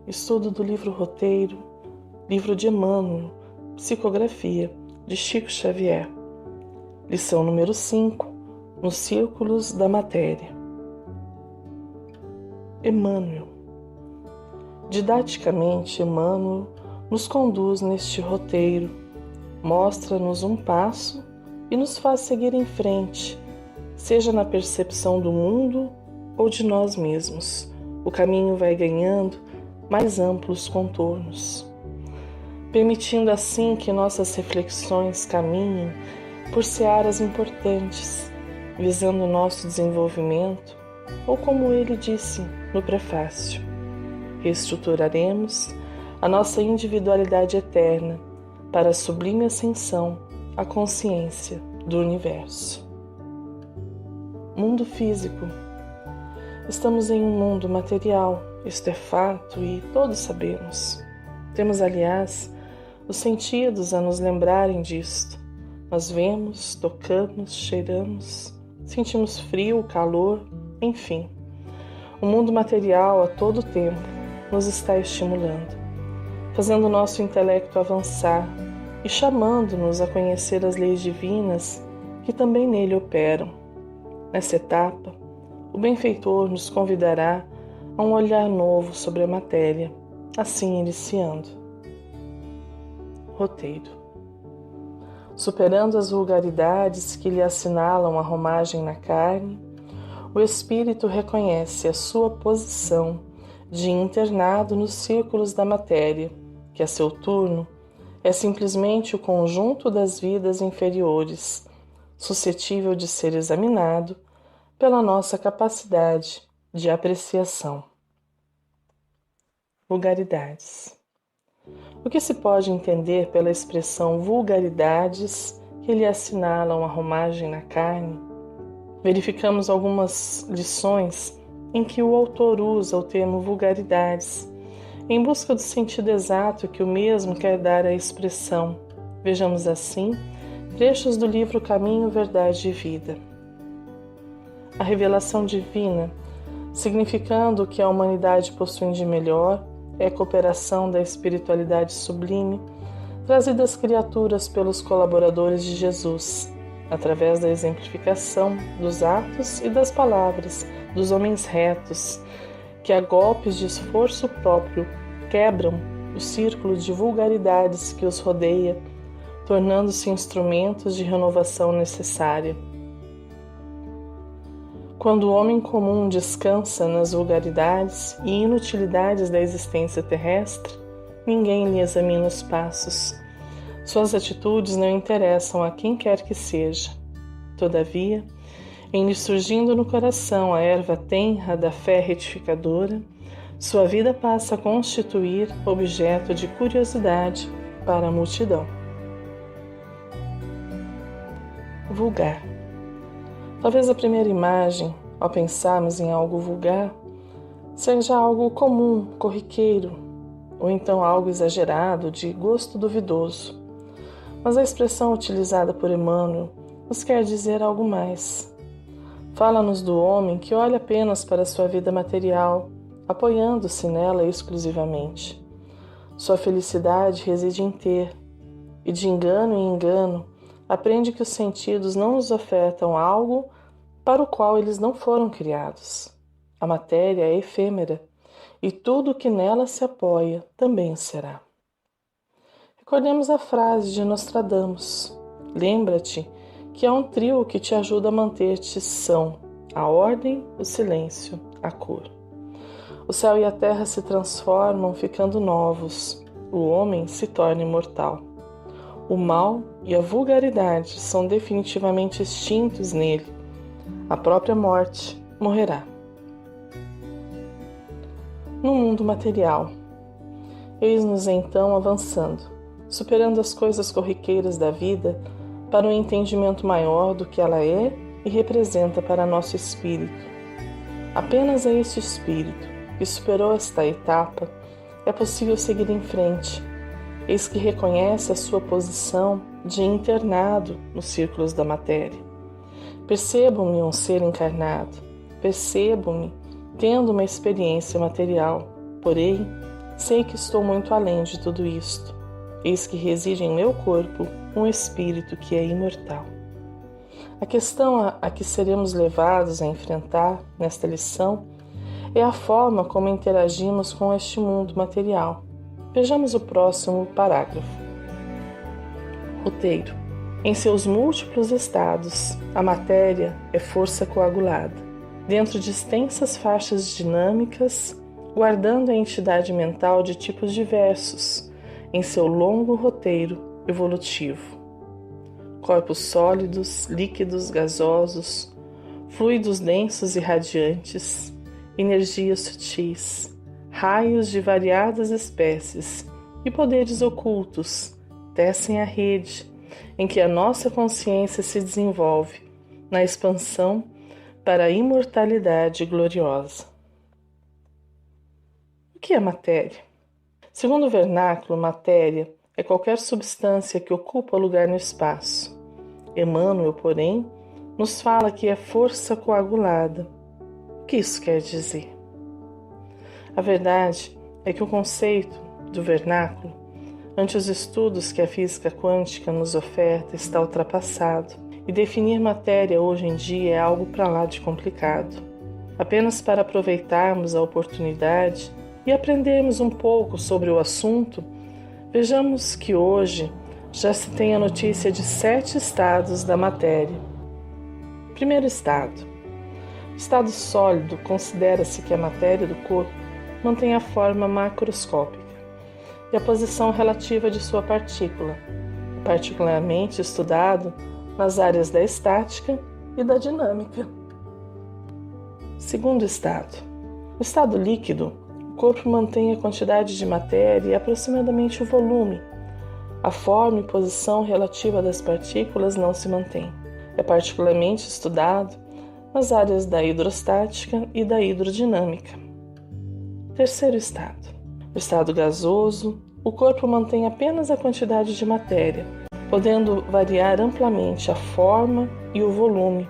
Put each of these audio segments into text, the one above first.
Estudo do livro Roteiro, livro de Emmanuel, Psicografia, de Chico Xavier. Lição número 5, nos Círculos da Matéria. Emmanuel. Didaticamente, Emmanuel nos conduz neste roteiro, mostra-nos um passo e nos faz seguir em frente, seja na percepção do mundo ou de nós mesmos. O caminho vai ganhando mais amplos contornos, permitindo assim que nossas reflexões caminhem por searas importantes, visando o nosso desenvolvimento, ou como ele disse no prefácio, reestruturaremos a nossa individualidade eterna para a sublime ascensão à consciência do universo. Mundo físico. Estamos em um mundo material, isto é fato e todos sabemos. Temos, aliás, os sentidos a nos lembrarem disto. Nós vemos, tocamos, cheiramos, sentimos frio, calor, enfim. O mundo material a todo tempo nos está estimulando, fazendo o nosso intelecto avançar e chamando-nos a conhecer as leis divinas que também nele operam. Nessa etapa, o benfeitor nos convidará a um olhar novo sobre a matéria, assim iniciando. Roteiro. Superando as vulgaridades que lhe assinalam a romagem na carne, o espírito reconhece a sua posição de internado nos círculos da matéria, que a seu turno é simplesmente o conjunto das vidas inferiores, suscetível de ser examinado pela nossa capacidade de apreciação. Vulgaridades. O que se pode entender pela expressão vulgaridades que lhe assinalam a romagem na carne? Verificamos algumas lições em que o autor usa o termo vulgaridades, em busca do sentido exato que o mesmo quer dar à expressão. Vejamos assim trechos do livro Caminho, Verdade e Vida. A revelação divina, significando o que a humanidade possui de melhor, é a cooperação da espiritualidade sublime, trazida às criaturas pelos colaboradores de Jesus, através da exemplificação dos atos e das palavras dos homens retos, que a golpes de esforço próprio quebram o círculo de vulgaridades que os rodeia, tornando-se instrumentos de renovação necessária. Quando o homem comum descansa nas vulgaridades e inutilidades da existência terrestre, ninguém lhe examina os passos. Suas atitudes não interessam a quem quer que seja. Todavia, em lhe surgindo no coração a erva tenra da fé retificadora, sua vida passa a constituir objeto de curiosidade para a multidão. Vulgar. Talvez a primeira imagem, ao pensarmos em algo vulgar, seja algo comum, corriqueiro, ou então algo exagerado, de gosto duvidoso. Mas a expressão utilizada por Emmanuel nos quer dizer algo mais. Fala-nos do homem que olha apenas para sua vida material, apoiando-se nela exclusivamente. Sua felicidade reside em ter, e de engano em engano, aprende que os sentidos não nos ofertam algo para o qual eles não foram criados. A matéria é efêmera, e tudo o que nela se apoia também será. Recordemos a frase de Nostradamus: lembra-te que há um trio que te ajuda a manter-te são: a ordem, o silêncio, a cor. O céu e a terra se transformam ficando novos, o homem se torna imortal. O mal e a vulgaridade são definitivamente extintos nele. A própria morte morrerá. No mundo material, eis-nos então avançando, superando as coisas corriqueiras da vida para um entendimento maior do que ela é e representa para nosso espírito. Apenas a este espírito que superou esta etapa é possível seguir em frente, eis que reconhece a sua posição de internado nos círculos da matéria. Percebo-me um ser encarnado, percebo-me tendo uma experiência material, porém, sei que estou muito além de tudo isto. Eis que reside em meu corpo um espírito que é imortal. A questão a que seremos levados a enfrentar nesta lição é a forma como interagimos com este mundo material. Vejamos o próximo parágrafo. Roteiro. Em seus múltiplos estados, a matéria é força coagulada, dentro de extensas faixas dinâmicas, guardando a entidade mental de tipos diversos em seu longo roteiro evolutivo. Corpos sólidos, líquidos, gasosos, fluidos densos e radiantes, energias sutis, raios de variadas espécies e poderes ocultos tecem a rede em que a nossa consciência se desenvolve na expansão para a imortalidade gloriosa. O que é matéria? Segundo o vernáculo, matéria é qualquer substância que ocupa lugar no espaço. Emmanuel, porém, nos fala que é força coagulada. O que isso quer dizer? A verdade é que o conceito do vernáculo, ante os estudos que a física quântica nos oferta, está ultrapassado, e definir matéria hoje em dia é algo para lá de complicado. Apenas para aproveitarmos a oportunidade e aprendermos um pouco sobre o assunto, vejamos que hoje já se tem a notícia de 7 estados da matéria. Primeiro estado. Estado sólido, considera-se que a matéria do corpo mantém a forma macroscópica e a posição relativa de sua partícula, particularmente estudado nas áreas da estática e da dinâmica. Segundo estado. No estado líquido, o corpo mantém a quantidade de matéria e aproximadamente o volume. A forma e posição relativa das partículas não se mantém. É particularmente estudado nas áreas da hidrostática e da hidrodinâmica. Terceiro estado. No estado gasoso, o corpo mantém apenas a quantidade de matéria, podendo variar amplamente a forma e o volume.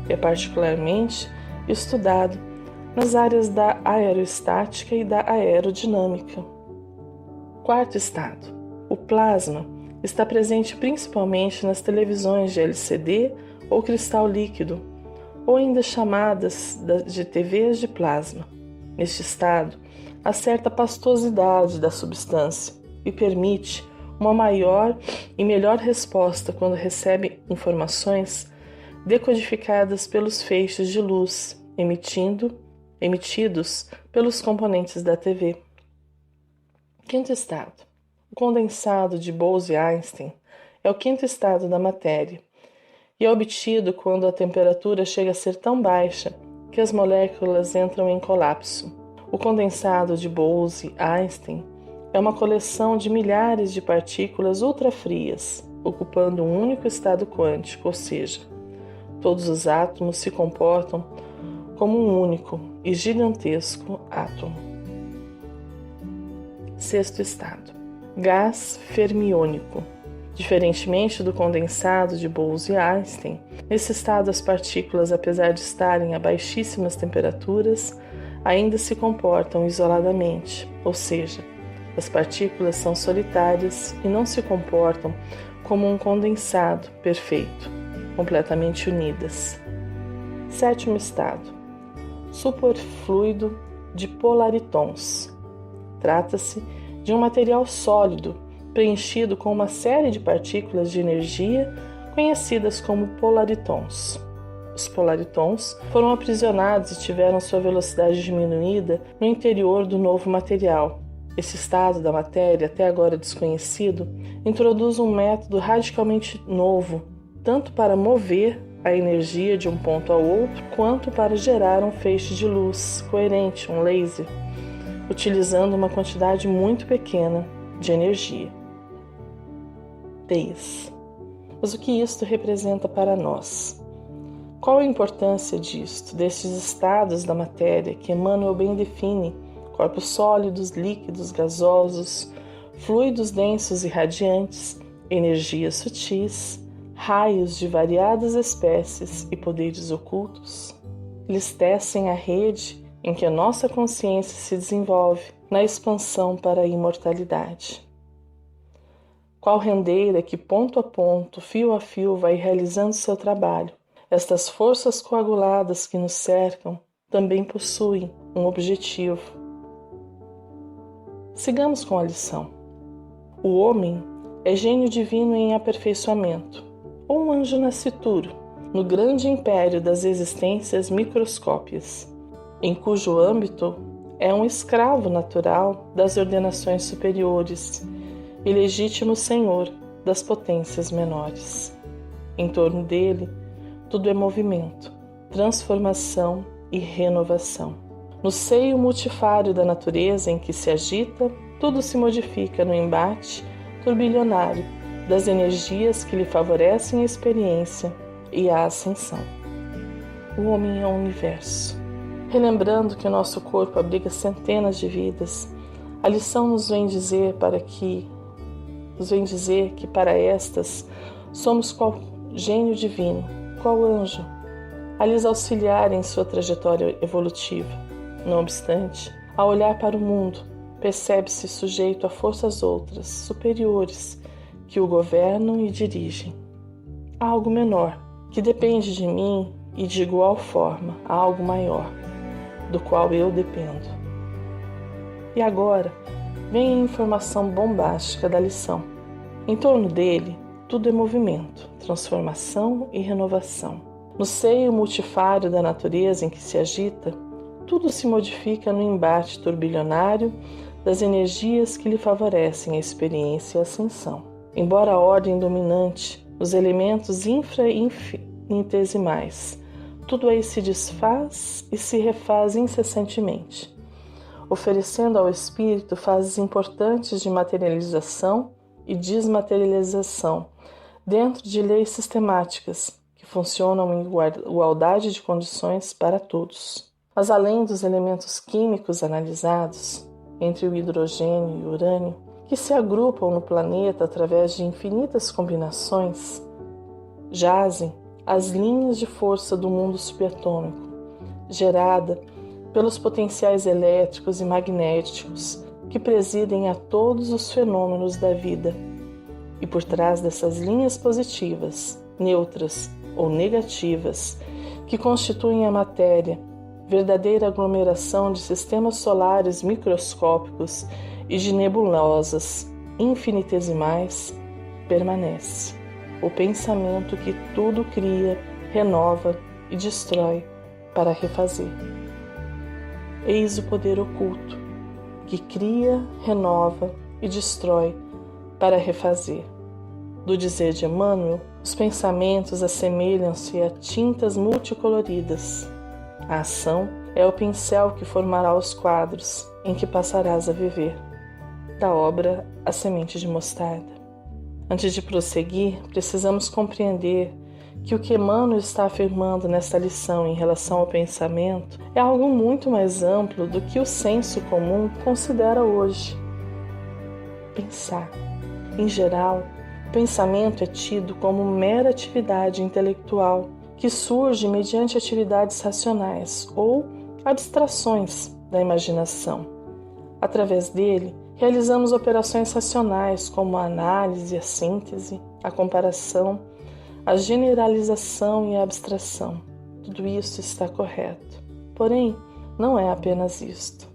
É particularmente estudado nas áreas da aerostática e da aerodinâmica. Quarto estado. O plasma está presente principalmente nas televisões de LCD ou cristal líquido, ou ainda chamadas de TVs de plasma. Neste estado, há certa pastosidade da substância e permite uma maior e melhor resposta quando recebe informações decodificadas pelos feixes de luz emitidos pelos componentes da TV. Quinto estado. O condensado de Bose-Einstein é o quinto estado da matéria e é obtido quando a temperatura chega a ser tão baixa que as moléculas entram em colapso. O condensado de Bose-Einstein é uma coleção de milhares de partículas ultrafrias, ocupando um único estado quântico, ou seja, todos os átomos se comportam como um único e gigantesco átomo. Sexto estado. Gás fermiônico. Diferentemente do condensado de Bose-Einstein, nesse estado as partículas, apesar de estarem a baixíssimas temperaturas, ainda se comportam isoladamente, ou seja, as partículas são solitárias e não se comportam como um condensado perfeito, completamente unidas. Sétimo estado. Superfluido de polaritons. Trata-se de um material sólido, preenchido com uma série de partículas de energia conhecidas como polaritons. Os polaritons foram aprisionados e tiveram sua velocidade diminuída no interior do novo material. Esse estado da matéria, até agora desconhecido, introduz um método radicalmente novo, tanto para mover a energia de um ponto ao outro, quanto para gerar um feixe de luz coerente, um laser, utilizando uma quantidade muito pequena de energia. 10. Mas o que isto representa para nós? Qual a importância disto, destes estados da matéria que Emmanuel bem define: corpos sólidos, líquidos, gasosos, fluidos densos e radiantes, energias sutis, raios de variadas espécies e poderes ocultos? Eles tecem a rede em que a nossa consciência se desenvolve na expansão para a imortalidade. Qual rendeira que ponto a ponto, fio a fio, vai realizando seu trabalho, estas forças coaguladas que nos cercam também possuem um objetivo. Sigamos com a lição. O homem é gênio divino em aperfeiçoamento, ou um anjo nascituro, no grande império das existências microscópias, em cujo âmbito é um escravo natural das ordenações superiores e legítimo senhor das potências menores. Em torno dele, tudo é movimento, transformação e renovação. No seio multifário da natureza em que se agita, tudo se modifica no embate turbilionário das energias que lhe favorecem a experiência e a ascensão. O homem é um universo. Relembrando que o nosso corpo abriga centenas de vidas, a lição nos vem dizer que para estas somos qual gênio divino, qual anjo, a lhes auxiliar em sua trajetória evolutiva. Não obstante, ao olhar para o mundo, percebe-se sujeito a forças outras, superiores, que o governam e dirigem. Há algo menor, que depende de mim, e de igual forma há algo maior, do qual eu dependo. E agora vem a informação bombástica da lição. Em torno dele, tudo é movimento, transformação e renovação. No seio multifário da natureza em que se agita, tudo se modifica no embate turbilionário das energias que lhe favorecem a experiência e a ascensão. Embora a ordem dominante, os elementos infinitesimais, tudo aí se desfaz e se refaz incessantemente, oferecendo ao espírito fases importantes de materialização e desmaterialização, dentro de leis sistemáticas que funcionam em igualdade de condições para todos. Mas além dos elementos químicos analisados, entre o hidrogênio e o urânio, que se agrupam no planeta através de infinitas combinações, jazem as linhas de força do mundo subatômico, gerada pelos potenciais elétricos e magnéticos que presidem a todos os fenômenos da vida. E por trás dessas linhas positivas, neutras ou negativas, que constituem a matéria, verdadeira aglomeração de sistemas solares microscópicos e de nebulosas infinitesimais, permanece o pensamento que tudo cria, renova e destrói para refazer. Eis o poder oculto, que cria, renova e destrói para refazer. Do dizer de Emmanuel, os pensamentos assemelham-se a tintas multicoloridas. A ação é o pincel que formará os quadros em que passarás a viver. Da obra A Semente de Mostarda. Antes de prosseguir, precisamos compreender que o que Emmanuel está afirmando nesta lição em relação ao pensamento é algo muito mais amplo do que o senso comum considera hoje. Pensar. Em geral, o pensamento é tido como mera atividade intelectual que surge mediante atividades racionais ou abstrações da imaginação. Através dele, realizamos operações racionais como a análise, a síntese, a comparação, a generalização e a abstração. Tudo isso está correto. Porém, não é apenas isto.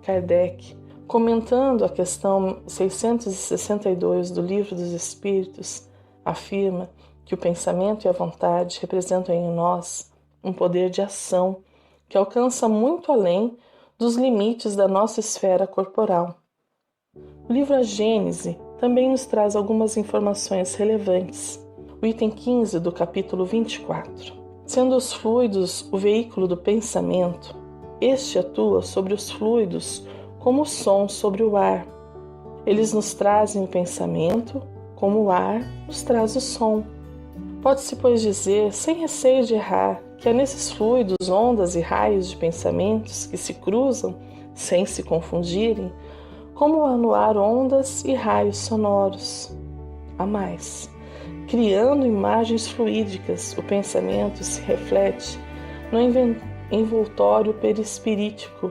Kardec, comentando a questão 662 do Livro dos Espíritos, afirma que o pensamento e a vontade representam em nós um poder de ação que alcança muito além dos limites da nossa esfera corporal. O livro A Gênese também nos traz algumas informações relevantes. O item 15 do capítulo 24. Sendo os fluidos o veículo do pensamento, este atua sobre os fluidos como o som sobre o ar. Eles nos trazem o pensamento, como o ar nos traz o som. Pode-se, pois, dizer, sem receio de errar, que há nesses fluidos ondas e raios de pensamentos que se cruzam, sem se confundirem, como há no ar ondas e raios sonoros. Há mais. Criando imagens fluídicas, o pensamento se reflete no envoltório perispirítico,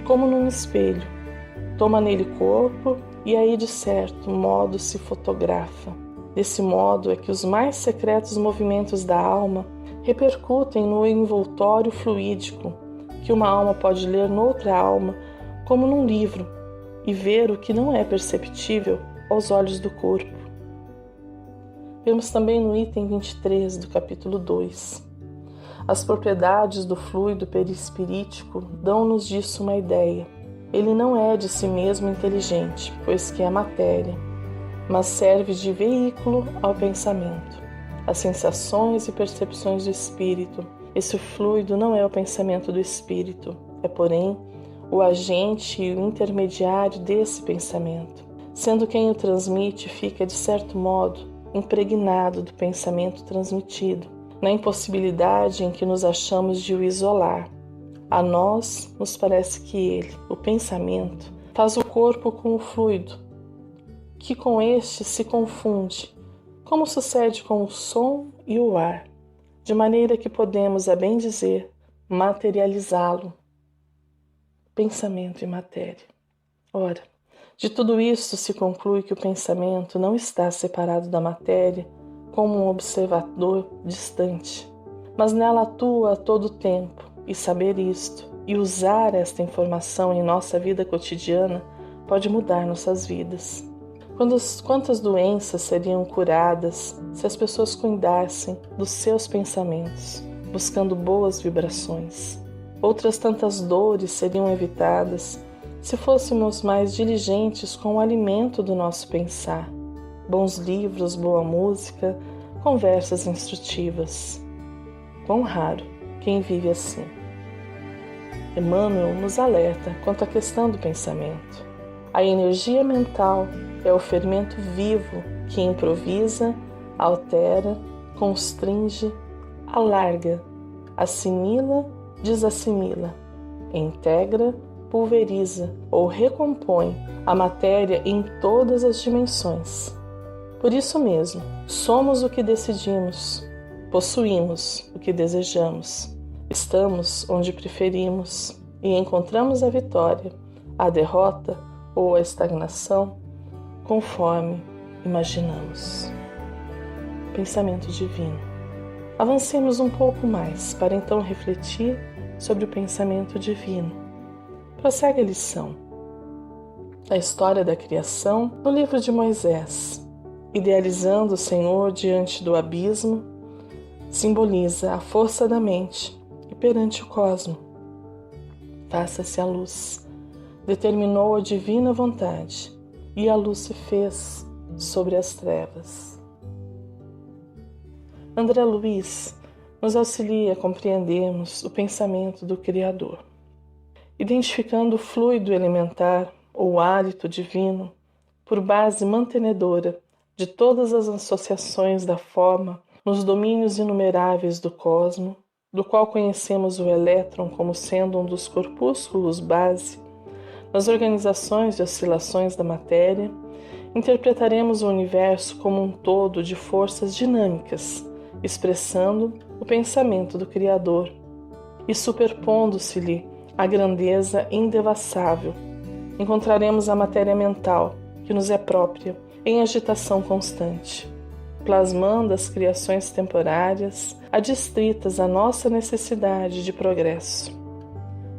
como num espelho, toma nele corpo e aí de certo modo se fotografa. Desse modo é que os mais secretos movimentos da alma repercutem no envoltório fluídico, que uma alma pode ler noutra alma, como num livro, e ver o que não é perceptível aos olhos do corpo. Vemos também no item 23 do capítulo 2. As propriedades do fluido perispirítico dão-nos disso uma ideia. Ele não é de si mesmo inteligente, pois que é matéria, mas serve de veículo ao pensamento, às sensações e percepções do espírito. Esse fluido não é o pensamento do espírito, é, porém, o agente e o intermediário desse pensamento, sendo quem o transmite fica, de certo modo, impregnado do pensamento transmitido, na impossibilidade em que nos achamos de o isolar. A nós nos parece que ele, o pensamento, faz o corpo com o fluido, que com este se confunde, como sucede com o som e o ar, de maneira que podemos, a bem dizer, materializá-lo. Pensamento e matéria. Ora, de tudo isso se conclui que o pensamento não está separado da matéria como um observador distante, mas nela atua a todo tempo, e saber isto e usar esta informação em nossa vida cotidiana pode mudar nossas vidas. Quantas doenças seriam curadas se as pessoas cuidassem dos seus pensamentos, buscando boas vibrações? Outras tantas dores seriam evitadas se fôssemos mais diligentes com o alimento do nosso pensar. Bons livros, boa música, conversas instrutivas. Quão raro quem vive assim. Emmanuel nos alerta quanto à questão do pensamento. A energia mental é o fermento vivo que improvisa, altera, constringe, alarga, assimila, desassimila, integra, pulveriza ou recompõe a matéria em todas as dimensões. Por isso mesmo, somos o que decidimos, possuímos o que desejamos, estamos onde preferimos e encontramos a vitória, a derrota ou a estagnação conforme imaginamos. Pensamento divino. Avancemos um pouco mais para então refletir sobre o pensamento divino. Prossegue a lição. A história da criação no livro de Moisés, idealizando o Senhor diante do abismo, simboliza a força da mente e perante o cosmo. Faça-se a luz. Determinou a divina vontade e a luz se fez sobre as trevas. André Luiz nos auxilia a compreendermos o pensamento do Criador. Identificando o fluido elementar ou hálito divino por base mantenedora de todas as associações da forma nos domínios inumeráveis do cosmo, do qual conhecemos o elétron como sendo um dos corpúsculos base, nas organizações e oscilações da matéria, interpretaremos o universo como um todo de forças dinâmicas, expressando o pensamento do Criador e superpondo-se-lhe a grandeza indevassável. Encontraremos a matéria mental, que nos é própria, em agitação constante, plasmando as criações temporárias adstritas à nossa necessidade de progresso.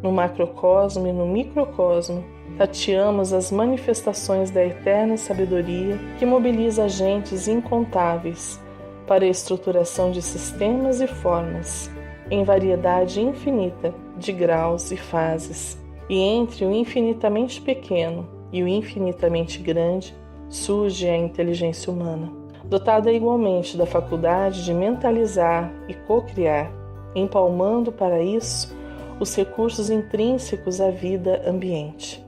No macrocosmo e no microcosmo, tateamos as manifestações da eterna sabedoria que mobiliza agentes incontáveis para a estruturação de sistemas e formas, em variedade infinita de graus e fases, e entre o infinitamente pequeno e o infinitamente grande surge a inteligência humana, dotada igualmente da faculdade de mentalizar e cocriar, empalmando para isso os recursos intrínsecos à vida ambiente.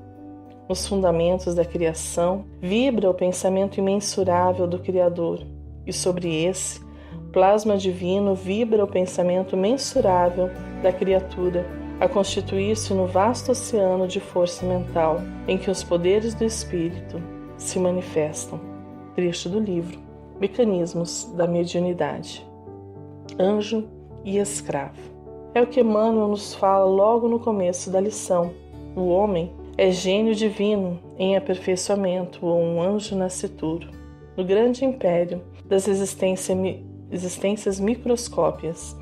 Nos fundamentos da criação vibra o pensamento imensurável do Criador, e sobre esse plasma divino vibra o pensamento mensurável da criatura, a constituir-se no vasto oceano de força mental em que os poderes do espírito se manifestam. Trecho do livro Mecanismos da Mediunidade. Anjo e escravo. É o que Emmanuel nos fala logo no começo da lição. O homem É gênio divino em aperfeiçoamento ou um anjo nascituro, no grande império das existências microscópias,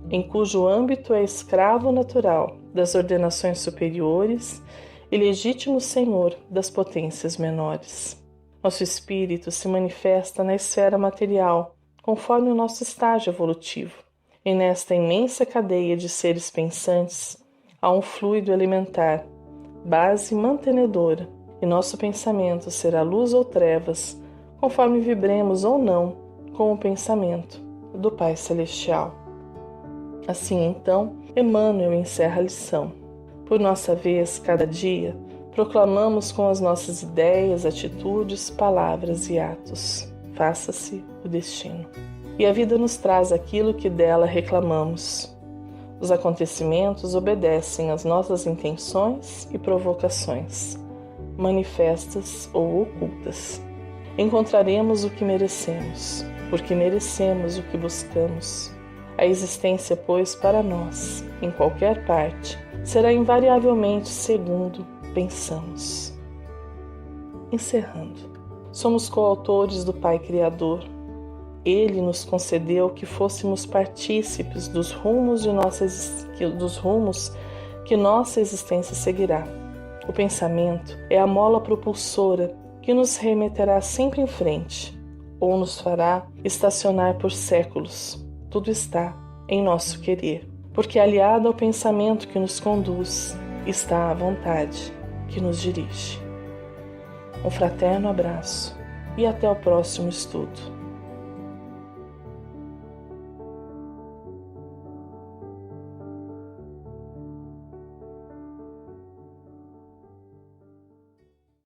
em cujo âmbito é escravo natural das ordenações superiores e legítimo senhor das potências menores. Nosso espírito se manifesta na esfera material, conforme o nosso estágio evolutivo. E nesta imensa cadeia de seres pensantes, há um fluido elementar, base mantenedora, e nosso pensamento será luz ou trevas, conforme vibremos ou não com o pensamento do Pai Celestial. Assim, então, Emmanuel encerra a lição. Por nossa vez, cada dia, proclamamos com as nossas ideias, atitudes, palavras e atos. Faça-se o destino. E a vida nos traz aquilo que dela reclamamos. Os acontecimentos obedecem às nossas intenções e provocações, manifestas ou ocultas. Encontraremos o que merecemos, porque merecemos o que buscamos. A existência, pois, para nós, em qualquer parte, será invariavelmente segundo pensamos. Encerrando. Somos coautores do Pai Criador. Ele nos concedeu que fôssemos partícipes dos rumos que nossa existência seguirá. O pensamento é a mola propulsora que nos remeterá sempre em frente, ou nos fará estacionar por séculos. Tudo está em nosso querer, porque aliado ao pensamento que nos conduz, está a vontade que nos dirige. Um fraterno abraço e até o próximo estudo.